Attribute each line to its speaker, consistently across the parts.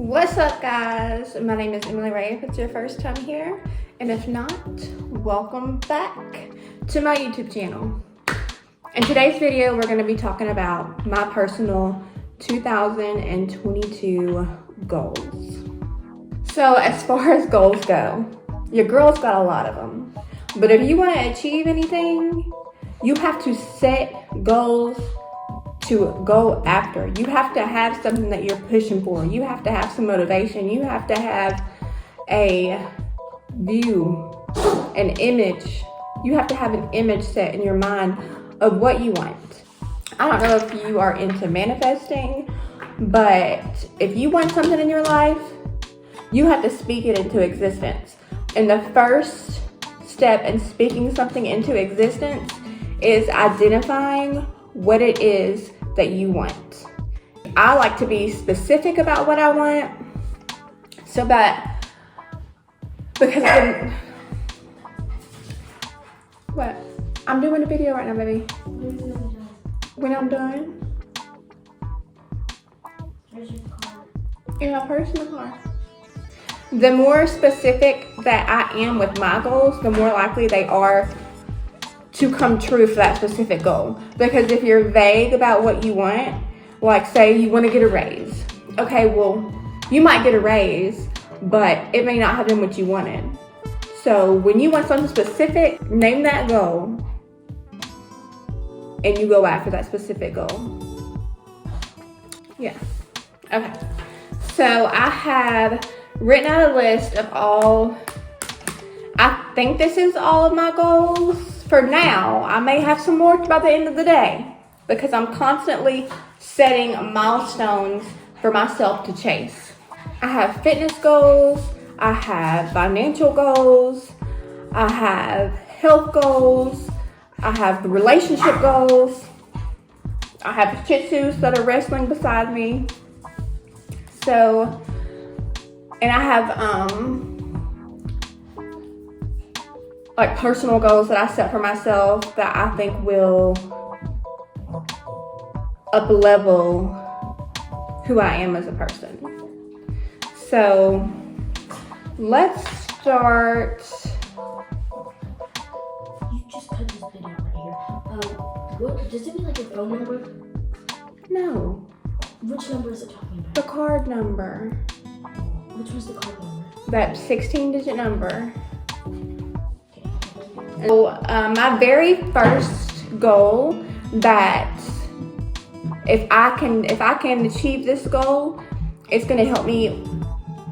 Speaker 1: What's up, guys? My name is Emily Ray if it's your first time here, and if not, welcome back to my YouTube channel. In today's video, we're going to be talking about my personal 2022 goals. So as far as goals go, your girl's got a lot of them, but if you want to achieve anything, you have to set goals to go after. You have to have something that you're pushing for. You have to have some motivation. You have to have a view, an image. You have to have an image set in your mind of what you want. I don't know if you are into manifesting, but if you want something in your life, you have to speak it into existence. And the first step in speaking something into existence is identifying what it is that you want. I like to be specific about what I want so that, because what? I'm doing a video right now, baby. When I'm done, in my personal car. The more specific that I am with my goals, the more likely they are to come true for that specific goal. Because if you're vague about what you want, like say you want to get a raise. Okay, well, you might get a raise, but it may not have been what you wanted. So when you want something specific, name that goal and you go after that specific goal. Yeah. Okay. So I have written out a list of all, I think this is all of my goals. For now, I may have some more by the end of the day because I'm constantly setting milestones for myself to chase. I have fitness goals, I have financial goals, I have health goals, I have relationship goals, I have Shih Tzus that are wrestling beside me. So, and I have like personal goals that I set for myself that I think will up-level who I am as a person. So let's start.
Speaker 2: You just cut this bit out right here. What does it mean, like your phone number?
Speaker 1: No.
Speaker 2: Which number is it talking about?
Speaker 1: The card number.
Speaker 2: Which was the card number?
Speaker 1: That 16-digit number. So, my very first goal that if I can achieve this goal, it's going to help me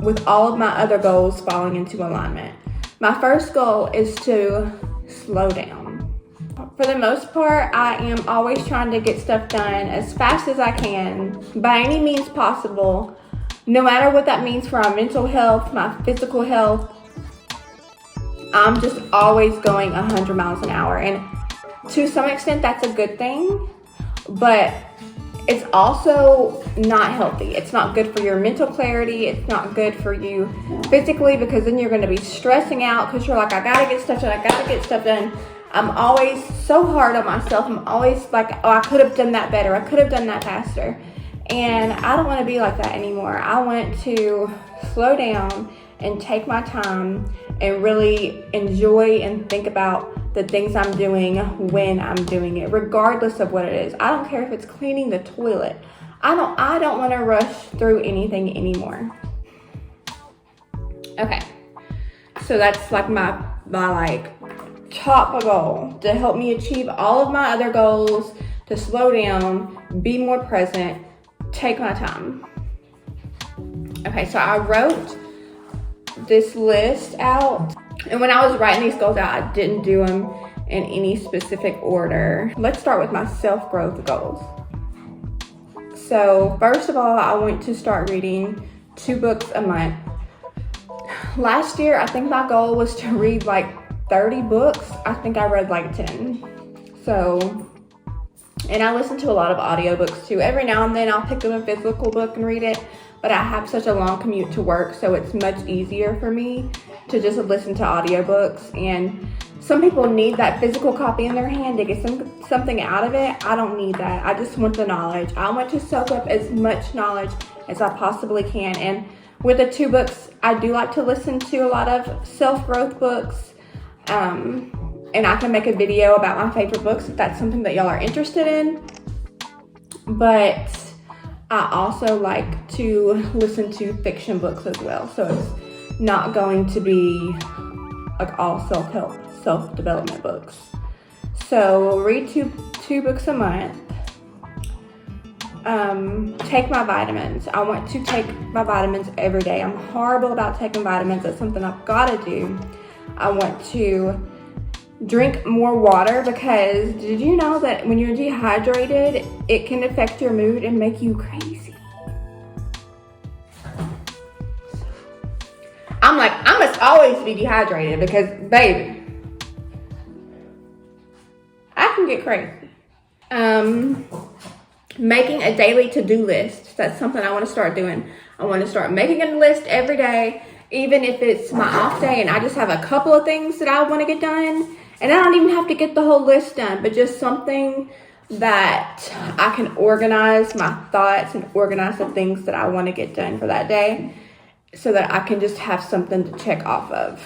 Speaker 1: with all of my other goals falling into alignment. My first goal is to slow down. For the most part, I am always trying to get stuff done as fast as I can by any means possible, no matter what that means for my mental health, my physical health. I'm just always going 100 miles an hour, and to some extent that's a good thing, but it's also not healthy. It's not good for your mental clarity. It's not good for you physically, because then you're going to be stressing out because you're like, I gotta get stuff done. I'm always so hard on myself. I'm always like, oh, I could have done that better. I could have done that faster. And I don't want to be like that anymore. I want to slow down and take my time and really enjoy and think about the things I'm doing when I'm doing it, regardless of what it is. I don't care if it's cleaning the toilet. I don't want to rush through anything anymore. Okay, so that's like my like top goal, to help me achieve all of my other goals, to slow down, be more present, take my time. Okay, so I wrote this list out, and when I was writing these goals out, I didn't do them in any specific order. Let's start with my self-growth goals. So first of all, I want to start reading 2 books a month. Last year, I think my goal was to read like 30 books. I think I read like 10. So, and I listen to a lot of audiobooks too. Every now and then I'll pick up a physical book and read it, but I have such a long commute to work, so it's much easier for me to just listen to audiobooks. And some people need that physical copy in their hand to get something out of it. I don't need that. I just want the knowledge. I want to soak up as much knowledge as I possibly can. And with the 2 books, I do like to listen to a lot of self-growth books. And I can make a video about my favorite books if that's something that y'all are interested in. But I also like to listen to fiction books as well. So it's not going to be like all self-help, self-development books. So read two books a month. Take my vitamins. I want to take my vitamins every day. I'm horrible about taking vitamins. That's something I've got to do. I want to drink more water, because did you know that when you're dehydrated, it can affect your mood and make you crazy? I'm like, I must always be dehydrated because, baby, I can get crazy. Making a daily to-do list. That's something I want to start doing. I want to start making a list every day, even if it's my off day and I just have a couple of things that I want to get done. And I don't even have to get the whole list done, but just something that I can organize my thoughts and organize the things that I want to get done for that day, so that I can just have something to check off of.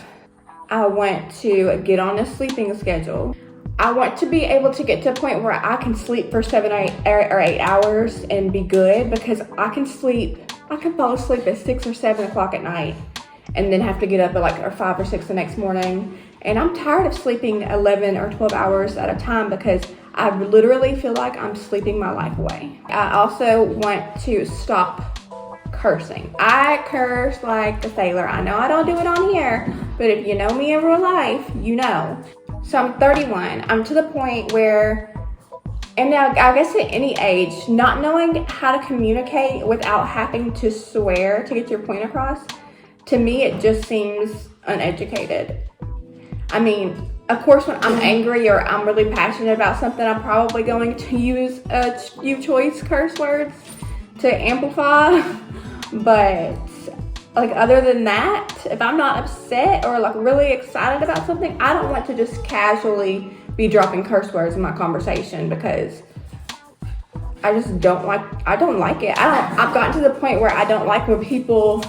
Speaker 1: I want to get on a sleeping schedule. I want to be able to get to a point where I can sleep for 7 or 8 hours and be good, because I can fall asleep at 6 or 7 o'clock at night and then have to get up at or 5 or 6 the next morning. And I'm tired of sleeping 11 or 12 hours at a time, because I literally feel like I'm sleeping my life away. I also want to stop cursing. I curse like a sailor. I know I don't do it on here, but if you know me in real life, you know. So I'm 31. I'm to the point where, and now I guess at any age, not knowing how to communicate without having to swear to get your point across, to me it just seems uneducated. I mean, of course, when I'm angry or I'm really passionate about something, I'm probably going to use a few choice curse words to amplify. But other than that, if I'm not upset or really excited about something, I don't want to just casually be dropping curse words in my conversation, because I just don't like it. I've gotten to the point where I don't like when people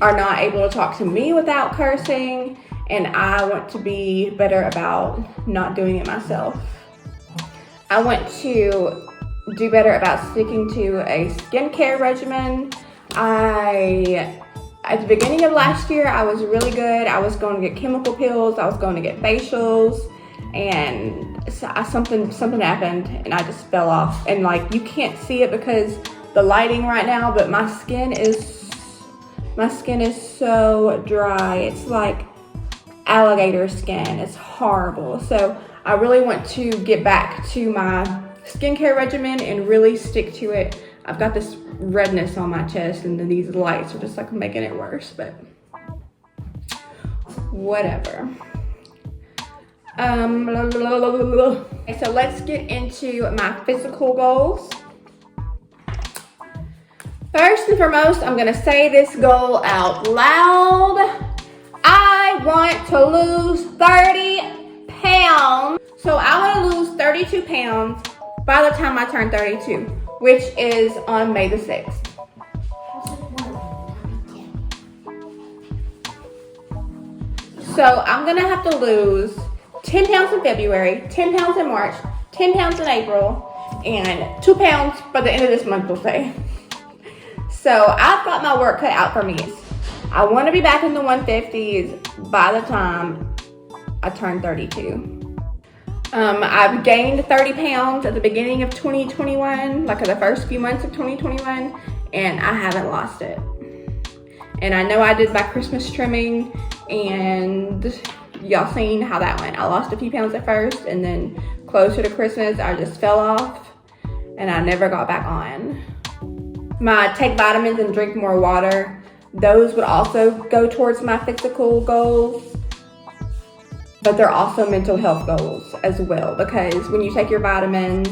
Speaker 1: are not able to talk to me without cursing, and I want to be better about not doing it myself. I want to do better about sticking to a skincare regimen. At the beginning of last year, I was really good. I was going to get chemical peels. I was going to get facials, and something happened and I just fell off. And you can't see it because the lighting right now, but my skin is so dry. It's like alligator skin. It's horrible. So I really want to get back to my skincare regimen and really stick to it. I've got this redness on my chest, and then these lights are just making it worse, but whatever. Okay, so let's get into my physical goals. First and foremost, I'm gonna say this goal out loud. I want to lose 30 pounds. So I want to lose 32 pounds by the time I turn 32, which is on May the 6th. So I'm gonna have to lose 10 pounds in February, 10 pounds in March, 10 pounds in April, and 2 pounds by the end of this month, we'll say. So I've got my work cut out for me. I want to be back in the 150s by the time I turn 32. I've gained 30 pounds at the beginning of 2021, the first few months of 2021, and I haven't lost it. And I know I did my Christmas trimming, and y'all seen how that went. I lost a few pounds at first, and then closer to Christmas, I just fell off, and I never got back on. My take vitamins and drink more water, those would also go towards my physical goals, but they're also mental health goals as well, because when you take your vitamins,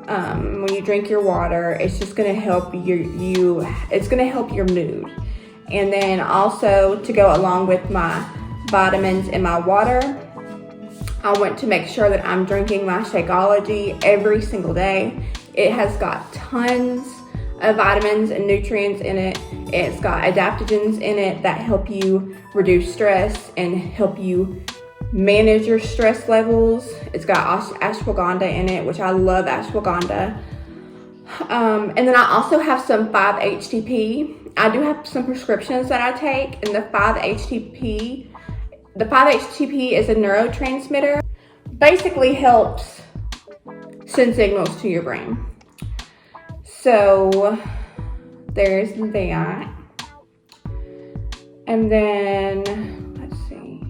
Speaker 1: when you drink your water, it's just gonna help it's gonna help your mood. And then also, to go along with my vitamins and my water, I want to make sure that I'm drinking my Shakeology every single day. It has got tons of vitamins and nutrients in it. It's got adaptogens in it that help you reduce stress and help you manage your stress levels. It's got ashwagandha in it, which I love ashwagandha. And then I also have some 5-HTP. I do have some prescriptions that I take, and the 5-HTP is a neurotransmitter. Basically helps send signals to your brain. So there's that. And then, let's see.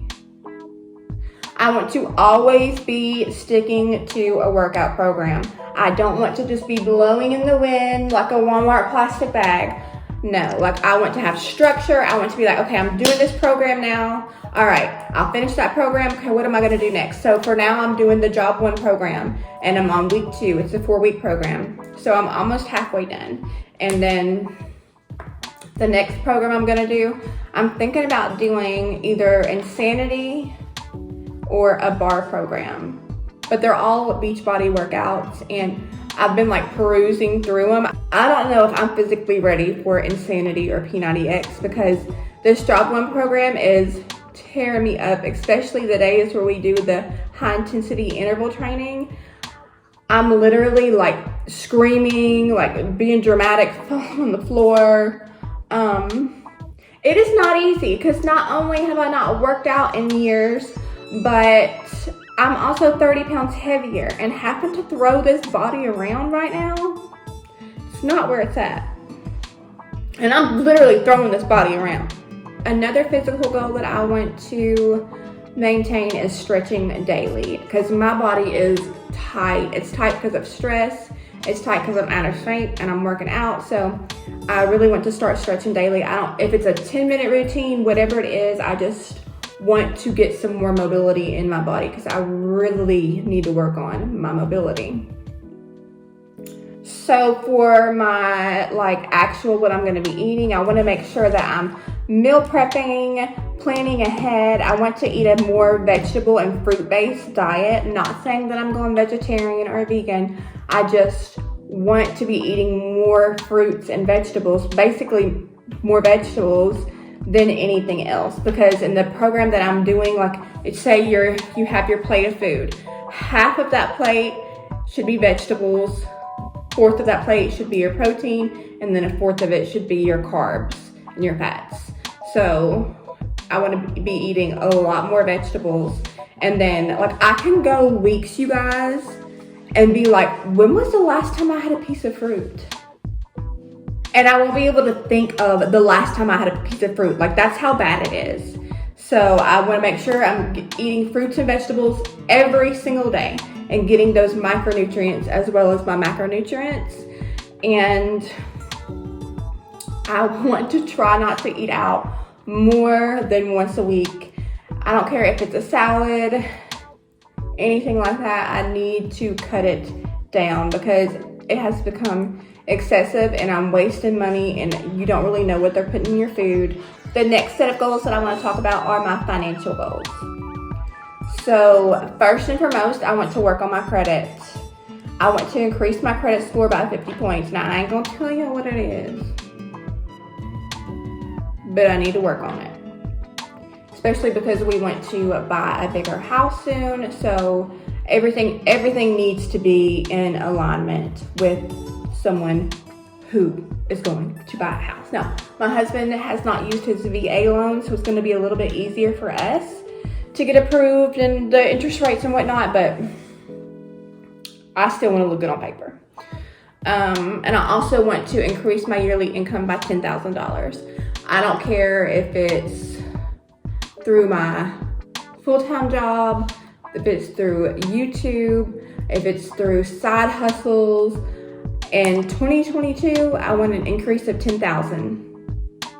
Speaker 1: I want to always be sticking to a workout program. I don't want to just be blowing in the wind like a Walmart plastic bag. No, like I want to have structure. I want to be like, okay, I'm doing this program now. All right, I'll finish that program. Okay, what am I going to do next? So for now, I'm doing the Job 1 program, and I'm on week 2. It's a 4-week program. So I'm almost halfway done. And then the next program I'm going to do, I'm thinking about doing either Insanity or a bar program. But they're all Beachbody workouts, and I've been like perusing through them. I don't know if I'm physically ready for Insanity or P90X because this Job 1 program is tearing me up, especially the days where we do the high intensity interval training. I'm literally like screaming, like being dramatic, falling on the floor. It is not easy because not only have I not worked out in years, but I'm also 30 pounds heavier, and having to throw this body around right now, it's not where it's at. And I'm literally throwing this body around. Another physical goal that I want to maintain is stretching daily because my body is tight. It's tight because of stress. It's tight because I'm out of shape and I'm working out. So I really want to start stretching daily. If it's a 10-minute routine, whatever it is, I just want to get some more mobility in my body because I really need to work on my mobility. So for my what I'm going to be eating, I want to make sure that I'm meal prepping, planning ahead. I want to eat a more vegetable and fruit-based diet. Not saying that I'm going vegetarian or vegan. I just want to be eating more fruits and vegetables, basically more vegetables than anything else, because in the program that I'm doing, say you have your plate of food, half of that plate should be vegetables, 1/4 of that plate should be your protein, and then 1/4 of it should be your carbs and your fats. So I want to be eating a lot more vegetables. And then I can go weeks, you guys, and be like, when was the last time I had a piece of fruit? And I won't be able to think of the last time I had a piece of fruit. That's how bad it is. So I want to make sure I'm eating fruits and vegetables every single day and getting those micronutrients as well as my macronutrients. And I want to try not to eat out more than once a week. I don't care if it's a salad, anything like that. I need to cut it down because it has become excessive and I'm wasting money and you don't really know what they're putting in your food. The next set of goals that I want to talk about are my financial goals. So first and foremost, I want to work on my credit. I want to increase my credit score by 50 points. Now, I ain't gonna tell you what it is, but I need to work on it. Especially because we want to buy a bigger house soon. So everything needs to be in alignment with someone who is going to buy a house. Now, my husband has not used his VA loan, so it's going to be a little bit easier for us to get approved and the interest rates and whatnot, but I still want to look good on paper. And I also want to increase my yearly income by $10,000. I don't care if it's through my full-time job, if it's through YouTube, if it's through side hustles. In 2022, I want an increase of $10,000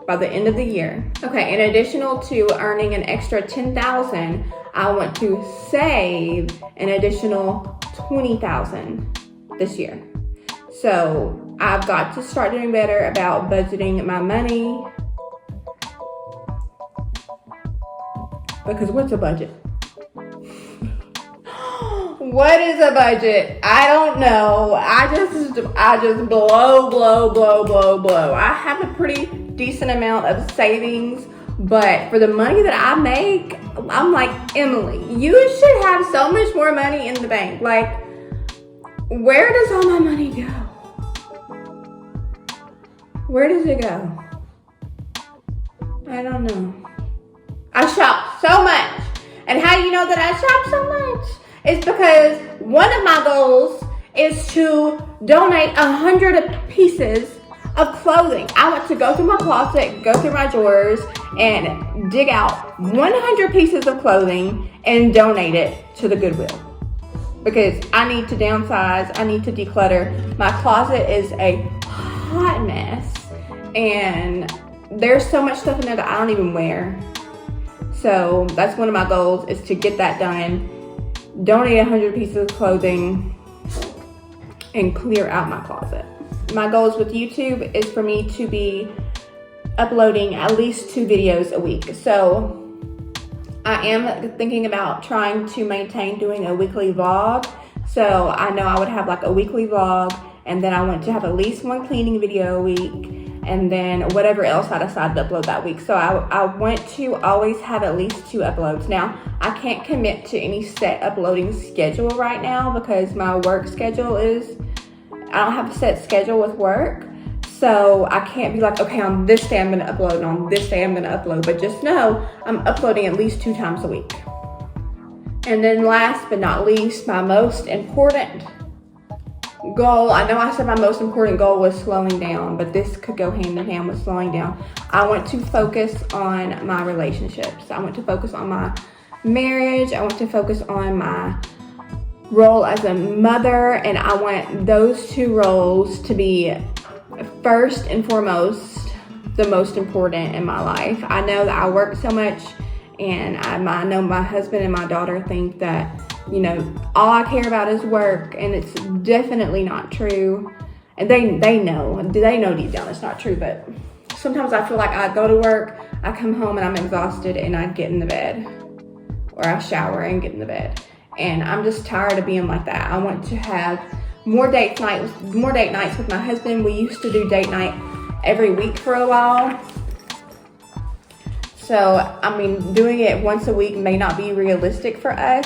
Speaker 1: by the end of the year. Okay, in addition to earning an extra $10,000, I want to save an additional $20,000 this year. So I've got to start doing better about budgeting my money. Because what's a budget? What is a budget? I don't know. I just blow. I have a pretty decent amount of savings, but for the money that I make, I'm like, Emily, you should have so much more money in the bank. Like, where does all my money go? Where does it go? I don't know. I shop so much. And how do you know that I shop so much? It's because one of my goals is to donate 100 pieces of clothing. I want to go through my closet, go through my drawers, and dig out 100 pieces of clothing and donate it to the Goodwill. Because I need to downsize, I need to declutter. My closet is a hot mess, and there's so much stuff in there that I don't even wear. So that's one of my goals, is to get that done, donate 100 pieces of clothing, and clear out my closet. My goals with YouTube is for me to be uploading at least 2 videos a week. So I am thinking about trying to maintain doing a weekly vlog. So I know I would have like a weekly vlog, and then I want to have at least 1 cleaning video a week, and then whatever else I decide to upload that week. So I want to always have at least 2 uploads. Now, I can't commit to any set uploading schedule right now because my work schedule I don't have a set schedule with work. So I can't be like, okay, on this day I'm gonna upload, and on this day I'm gonna upload. But just know I'm uploading at least 2 times a week. And then last but not least, my most important goal. I know I said my most important goal was slowing down, but this could go hand in hand with slowing down. I want to focus on my relationships. I want to focus on my marriage. I want to focus on my role as a mother, and I want those 2 roles to be first and foremost the most important in my life. I know that I work so much, and I know my husband and my daughter think that, you know, all I care about is work, and it's definitely not true. And they know deep down it's not true, but sometimes I feel like I go to work, I come home and I'm exhausted, and I get in the bed, or I shower and get in the bed. And I'm just tired of being like that. I want to have more date nights with my husband. We used to do date night every week for a while. So, I mean, doing it once a week may not be realistic for us.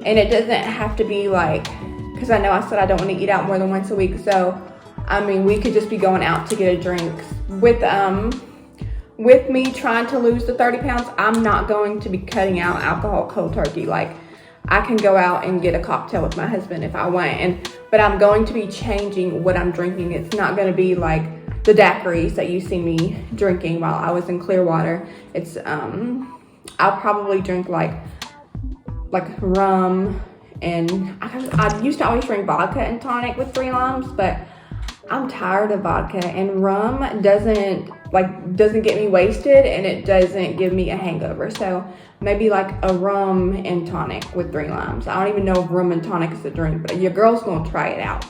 Speaker 1: And it doesn't have to be like, because I know I said I don't want to eat out more than once a week. So, I mean, we could just be going out to get a drink. With me trying to lose the 30 pounds, I'm not going to be cutting out alcohol cold turkey. Like, I can go out and get a cocktail with my husband if I want. But I'm going to be changing what I'm drinking. It's not going to be like the daiquiris that you see me drinking while I was in Clearwater. It's, I'll probably drink like rum, and I used to always drink vodka and tonic with 3 limes, but I'm tired of vodka, and rum doesn't get me wasted, and it doesn't give me a hangover. So maybe like a rum and tonic with 3 limes. I don't even know if rum and tonic is a drink, but your girl's gonna try it out.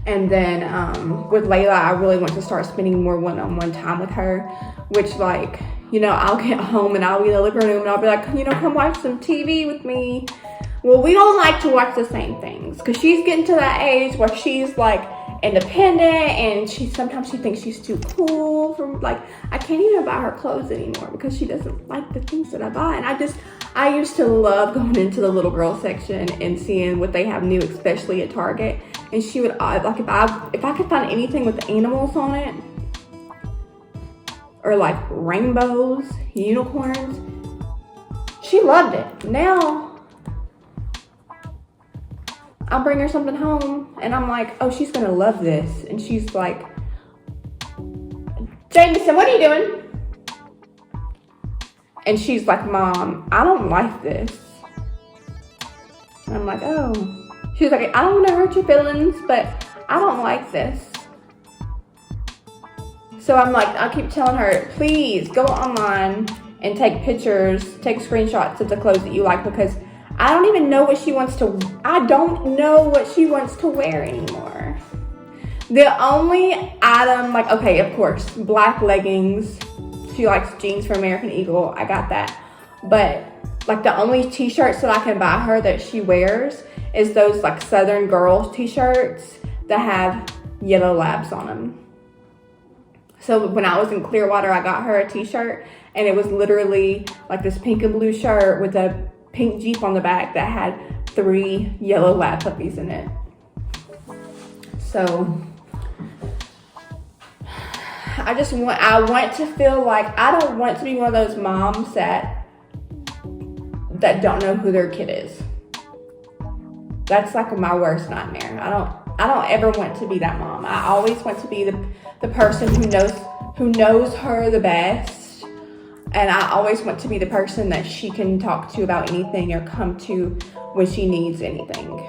Speaker 1: And then with Layla, I really want to start spending more one-on-one time with her, which, like, you know, I'll get home and I'll be in the living room and I'll be like, you know, come watch some TV with me. Well, we don't like to watch the same things because she's getting to that age where she's like independent, and sometimes she thinks she's too cool for, like, I can't even buy her clothes anymore because she doesn't like the things that I buy. And I used to love going into the little girl section and seeing what they have new, especially at Target. And she would, like, if I could find anything with animals on it, or like rainbows, unicorns, she loved it. Now I'll bring her something home and I'm like, oh, she's gonna love this. And she's like, Jameson, what are you doing? And she's like, Mom, I don't like this. And I'm like, oh. She's like, I don't want to hurt your feelings, but I don't like this. So I'm like, I keep telling her, please go online and take pictures, take screenshots of the clothes that you like, because I don't even know what she wants to, I don't know what she wants to wear anymore. The only item, like, okay, of course, black leggings. She likes jeans for American Eagle. I got that. But like the only t-shirts that I can buy her that she wears is those like Southern Girls t-shirts that have yellow labs on them. So when I was in Clearwater, I got her a t-shirt, and it was literally like this pink and blue shirt with a pink Jeep on the back that had 3 yellow lab puppies in it. So I want to feel like, I don't want to be one of those moms that don't know who their kid is. That's like my worst nightmare. I don't ever want to be that mom. I always want to be the person who knows her the best. And I always want to be the person that she can talk to about anything or come to when she needs anything.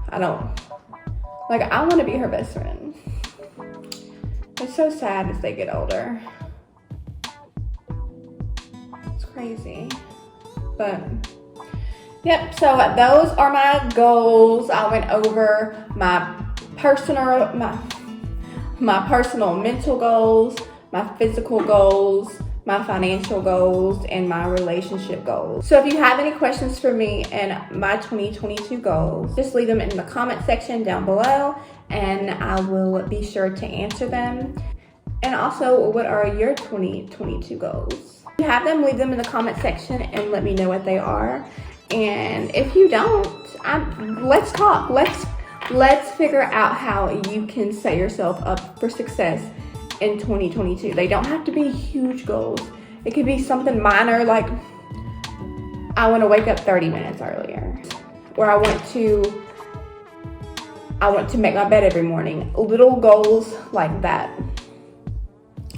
Speaker 1: I want to be her best friend. It's so sad as they get older. It's crazy. But, yep, so those are my goals. I went over my personal mental goals, my physical goals, my financial goals, and my relationship goals. So if you have any questions for me and my 2022 goals, just leave them in the comment section down below, and I will be sure to answer them. And also, what are your 2022 goals? If you have them, leave them in the comment section and let me know what they are. And if you don't, let's talk. Let's figure out how you can set yourself up for success in 2022. They don't have to be huge goals. It could be something minor, like I want to wake up 30 minutes earlier, or I want to make my bed every morning. Little goals like that.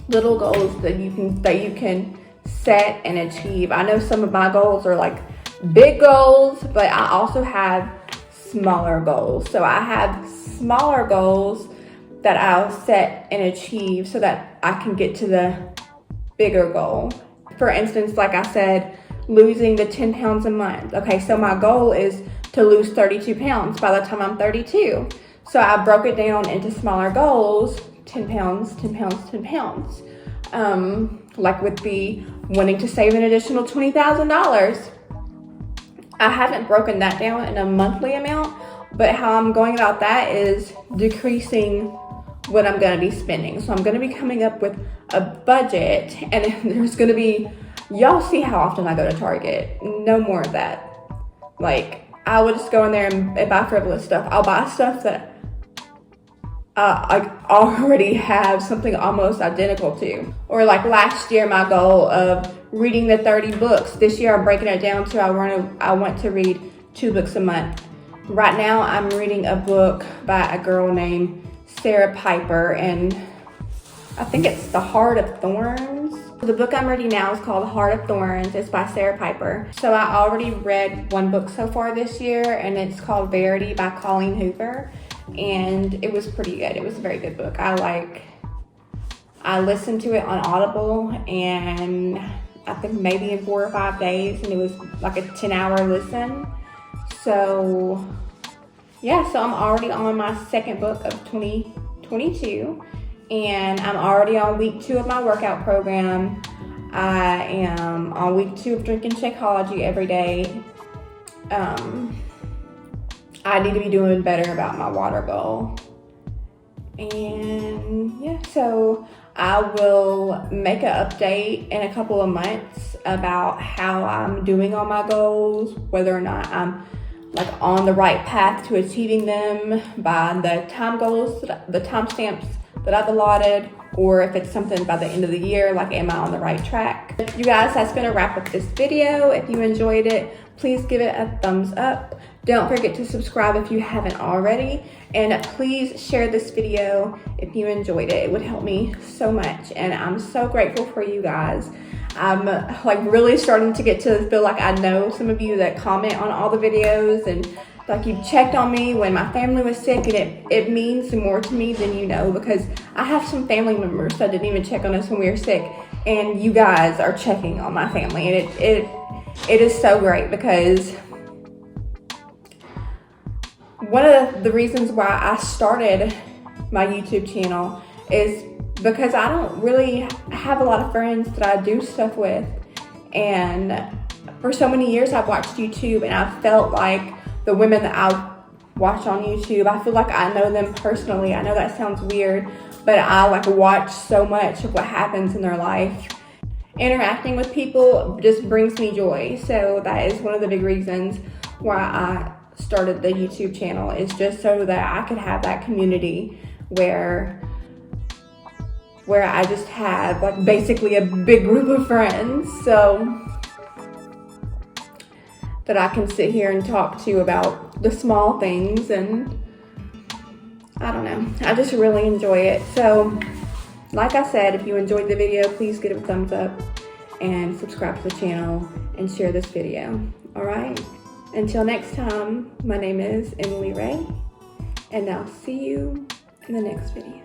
Speaker 1: Little goals that you can set and achieve. I know some of my goals are like big goals, but I also have smaller goals. So I have smaller goals that I'll set and achieve so that I can get to the bigger goal. For instance, like I said, losing the 10 pounds a month. Okay, so my goal is to lose 32 pounds by the time I'm 32. So I broke it down into smaller goals, 10 pounds, 10 pounds, 10 pounds. Like with the wanting to save an additional $20,000. I haven't broken that down in a monthly amount, but how I'm going about that is decreasing what I'm going to be spending. So I'm going to be coming up with a budget, and there's going to be, y'all see how often I go to Target. No more of that. Like, I will just go in there and buy frivolous stuff. I'll buy stuff that I already have something almost identical to. Or like last year, my goal of reading the 30 books. This year, I'm breaking it down to I want to read 2 books a month. Right now, I'm reading a book by a girl named Sarah Piper, and I think it's The Heart of Thorns. The book I'm reading now is called Heart of Thorns. It's by Sarah Piper. So I already read 1 book so far this year, and it's called Verity by Colleen Hoover. And it was pretty good. It was a very good book. I listened to it on Audible, and I think maybe in 4 or 5 days, and it was like a 10-hour listen. So yeah, so I'm already on my 2nd book of 2022, and I'm already on week 2 of my workout program. I am on week 2 of drinking Shakeology every day. I need to be doing better about my water goal. And yeah, so I will make an update in a couple of months about how I'm doing on my goals, whether or not I'm like on the right path to achieving them by the time goals, the timestamps that I've allotted, or if it's something by the end of the year, like am I on the right track? You guys, that's gonna wrap up this video. If you enjoyed it, please give it a thumbs up. Don't forget to subscribe if you haven't already, and please share this video if you enjoyed it. It would help me so much, and I'm so grateful for you guys. I'm like really starting to get to feel like I know some of you that comment on all the videos, and like you checked on me when my family was sick, and it means more to me than you know, because I have some family members that didn't even check on us when we were sick, and you guys are checking on my family, and it is so great, because one of the reasons why I started my YouTube channel is because I don't really have a lot of friends that I do stuff with, and for so many years I've watched YouTube, and I felt like the women that I watch on YouTube, I feel like I know them personally. I know that sounds weird, but I like watch so much of what happens in their life. Interacting with people just brings me joy. So that is one of the big reasons why I started the YouTube channel, is just so that I could have that community where I just have like basically a big group of friends, so that I can sit here and talk to about the small things, and I don't know, I just really enjoy it. So like I said, if you enjoyed the video, please give it a thumbs up and subscribe to the channel and share this video. All right, until next time, my name is Emily Ray, and I'll see you in the next video.